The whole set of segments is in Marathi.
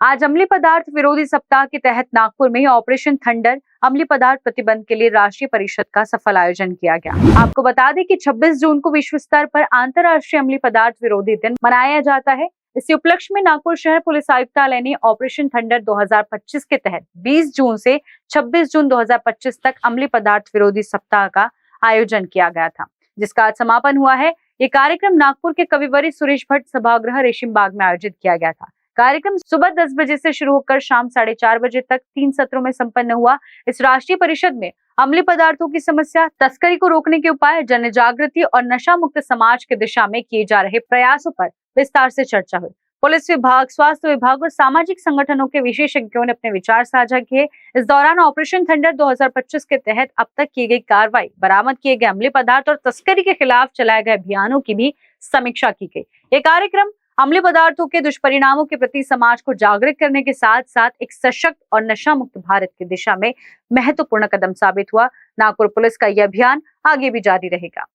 आज अम्लीय पदार्थ विरोधी सप्ताह के तहत नागपुर में ऑपरेशन थंडर अम्लीय पदार्थ प्रतिबंध के लिए राष्ट्रीय परिषद का सफल आयोजन किया गया। आपको बता दें कि 26 जून को विश्व स्तर पर अंतर्राष्ट्रीय अम्लीय पदार्थ विरोधी दिन मनाया जाता है। इसी उपलक्ष्य में नागपुर शहर पुलिस आयुक्तालय ने ऑपरेशन थंडर 2025 के तहत 20 जून से 26 जून 2025 तक अम्लीय पदार्थ विरोधी सप्ताह का आयोजन किया गया था, जिसका आज समापन हुआ है। ये कार्यक्रम नागपुर के कविवर्य सुरेश भट्ट सभागृह रेशिम बाग में आयोजित किया गया था। कार्यक्रम सुबह 10 बजे से शुरू होकर शाम 4:30 बजे तक 3 सत्रों में संपन्न हुआ। इस राष्ट्रीय परिषद में अम्लीय पदार्थों की समस्या, तस्करी को रोकने के उपाय, जन जागृति और नशा मुक्त समाज की दिशा में किए जा रहे प्रयासों पर विस्तार से चर्चा हुई। पुलिस विभाग, स्वास्थ्य विभाग और सामाजिक संगठनों के विशेषज्ञों ने अपने विचार साझा किए। इस दौरान ऑपरेशन थंडर 2025 के तहत अब तक की गई कार्रवाई, बरामद किए गए अम्लीय पदार्थ और तस्करी के खिलाफ चलाए गए अभियानों की भी समीक्षा की गई। ये कार्यक्रम अम्लीय पदार्थों के दुष्परिणामों के प्रति समाज को जागृत करने के साथ साथ एक सशक्त और नशा मुक्त भारत की दिशा में महत्वपूर्ण कदम साबित हुआ। नागपुर पुलिस का यह अभियान आगे भी जारी रहेगा।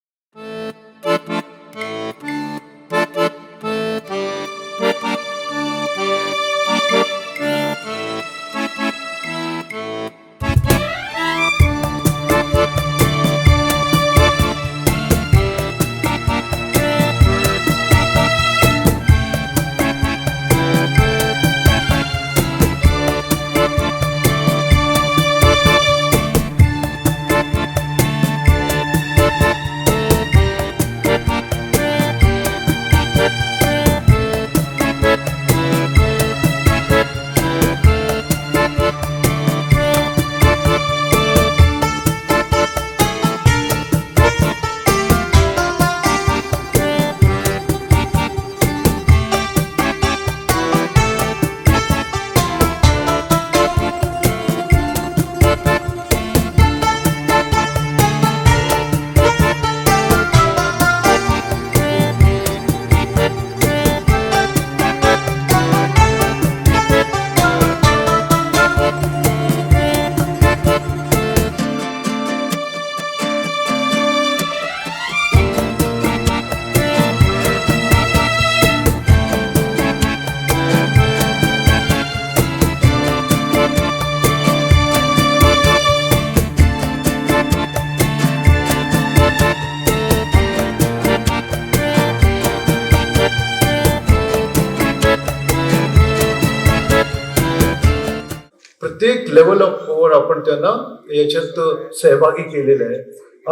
प्रत्येक लेवल वर आपण त्यांना याच्यात सहभागी केलेले आहे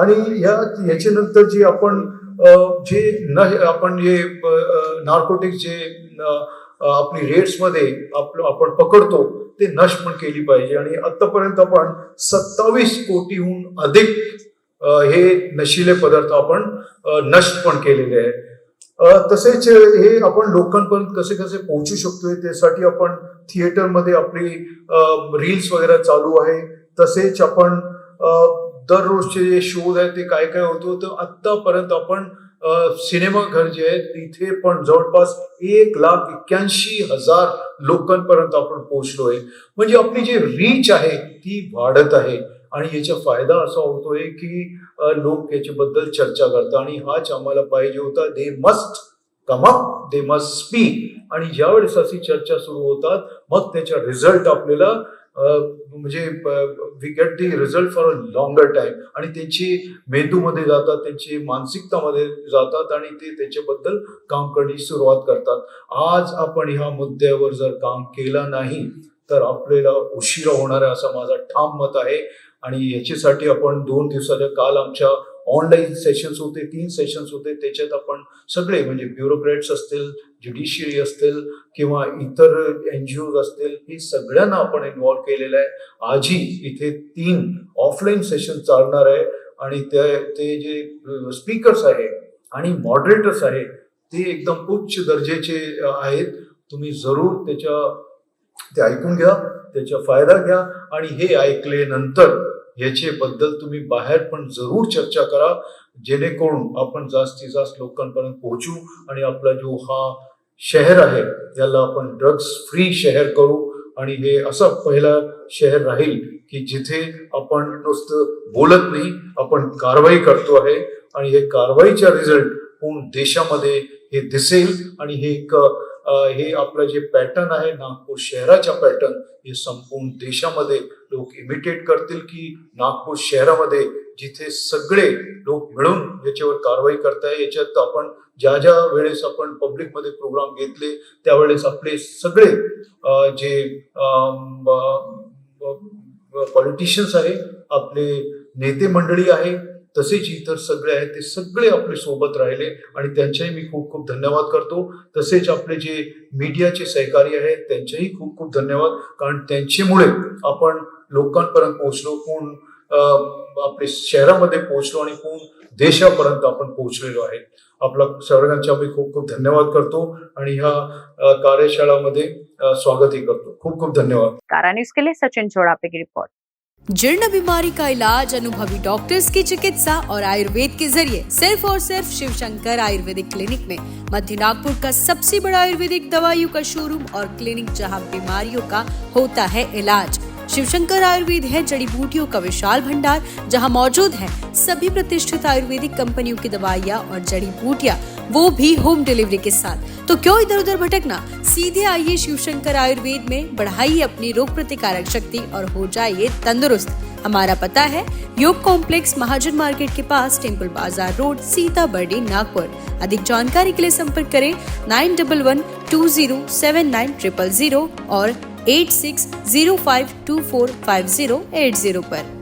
आणि याच्यानंतर जी आपण जे नार्कोटिक्स जे आपली रेट्स मध्ये आपण पकडतो ते नष्ट पण केली पाहिजे आणि आतापर्यंत आपण 27 कोटीहून अधिक हे नशिले पदार्थ आपण नष्ट पण केलेले आहे। तसेच हे आपण लोकांपर्यंत कसे कसे पोहोचू शकतोय त्यासाठी आपण थिएटरमध्ये आपली रील्स वगैरे चालू आहे। तसेच आपण दररोजचे जे शोज आहेत ते काय काय होतं तर आतापर्यंत आपण सिनेमा घर जे आहे तिथे पण जवळपास 1,81,000 लोकांपर्यंत आपण पोहोचलोय। म्हणजे आपली जी रीच आहे ती वाढत आहे आणि याचा फायदा असा होतोय की लोक याच्याबद्दल चर्चा करतात आणि हाच आम्हाला पाहिजे होता। They must come up, they must speak आणि ज्यावेळेस अशी चर्चा सुरू होतात मग त्याचा रिझल्ट आपल्याला म्हणजे we get the result for a longer time आणि त्यांची मेंदूमध्ये जातात, त्यांची मानसिकतामध्ये जातात आणि ते त्याच्याबद्दल काम करण्याची सुरुवात करतात। आज आपण ह्या मुद्द्यावर जर काम केलं नाही तर आपल्याला उशिरा होणार आहे असं माझं ठाम मत आहे आणि याच्यासाठी आपण 2 दिवसाच्या काल आमच्या ऑनलाईन सेशन्स होते, 3 सेशन्स होते। त्याच्यात आपण सगळे म्हणजे ब्युरोक्रेट्स असतील, ज्युडिशियरी असतील किंवा इतर NGOs असतील, हे सगळ्यांना आपण इन्व्हॉल्व केलेलं आहे। आजही इथे 3 ऑफलाईन सेशन चालणार आहे आणि ते जे स्पीकर्स आहे आणि मॉडरेटर्स आहे ते एकदम उच्च दर्जाचे आहेत। तुम्ही जरूर ते ऐकून घ्या, त्याचा फायदा घ्या आणि हे ऐकल्यानंतर याचे बद्दल तुम्ही बाहेर पण जरूर चर्चा करा, जेणेकरून आपण जास्तीत जास्त लोकांपर्यंत पोहोचू आणि आपला जो हा शहर आहे याला आपण ड्रग्स फ्री शहर करू आणि हे असं पहिला शहर राहील की जिथे आपण नुसतं बोलत नाही, आपण कारवाई करतो आहे आणि हे कारवाईचा रिझल्ट पूर्ण देशामध्ये हे दिसेल आणि हे एक हे आपलं जे पॅटर्न आहे नागपूर शहराच्या पॅटर्न हे संपूर्ण देशामध्ये लोक इमिटेट करतील की नागपूर शहरामध्ये जिथे सगळे लोक मिळून याच्यावर कारवाई करताय. याच्यात आपण ज्या ज्या वेळेस आपण पब्लिकमध्ये प्रोग्राम घेतले त्यावेळेस आपले सगळे जे पॉलिटिशियन्स आहे, आपले नेते मंडळी आहे, तसेच इतर सगळे आहेत ते सगळे आपले सोबत राहिले आणि त्यांच्याही मी खूप खूप धन्यवाद करतो. तसेच आपले जे मीडियाचे सहकारी आहेत त्यांचेही खूप खूप धन्यवाद, कारण त्यांच्यामुळे आपण लोकांपर्यंत पोहोचलो, पूर्ण आपल्या शहरामध्ये पोहोचलो आणि पूर्ण देशापर्यंत आपण पोहोचलेलो आहे. आपला सर्वांचा मी खूप खूप धन्यवाद करतो आणि ह्या कार्यशाळामध्ये स्वागतही करतो. खूप खूप धन्यवाद. कारा न्यूज के लिए सचिन चोड़ापे की रिपोर्ट. जीर्ण बीमारी का इलाज अनुभवी डॉक्टर्स की चिकित्सा और आयुर्वेद के जरिए सिर्फ और सिर्फ शिवशंकर आयुर्वेदिक क्लिनिक में। मध्य नागपुर का सबसे बड़ा आयुर्वेदिक दवाइयों का शोरूम और क्लिनिक जहां बीमारियों का होता है इलाज। शिवशंकर आयुर्वेद है जड़ी बूटियों का विशाल भंडार, जहां मौजूद है सभी प्रतिष्ठित आयुर्वेदिक कंपनियों की दवाइयां और जड़ी बूटियां, वो भी होम डिलीवरी के साथ। तो क्यों इधर उधर भटकना, सीधे आइए शिवशंकर आयुर्वेद में, बढ़ाइए अपनी रोग प्रतिकारक शक्ति और हो जाइए तंदुरुस्त। हमारा पता है योग कॉम्प्लेक्स महाजन मार्केट के पास, टेम्पल बाजार रोड, सीताबर्डी, नागपुर। अधिक जानकारी के लिए संपर्क करें 9112079000 और 8605245080 पर।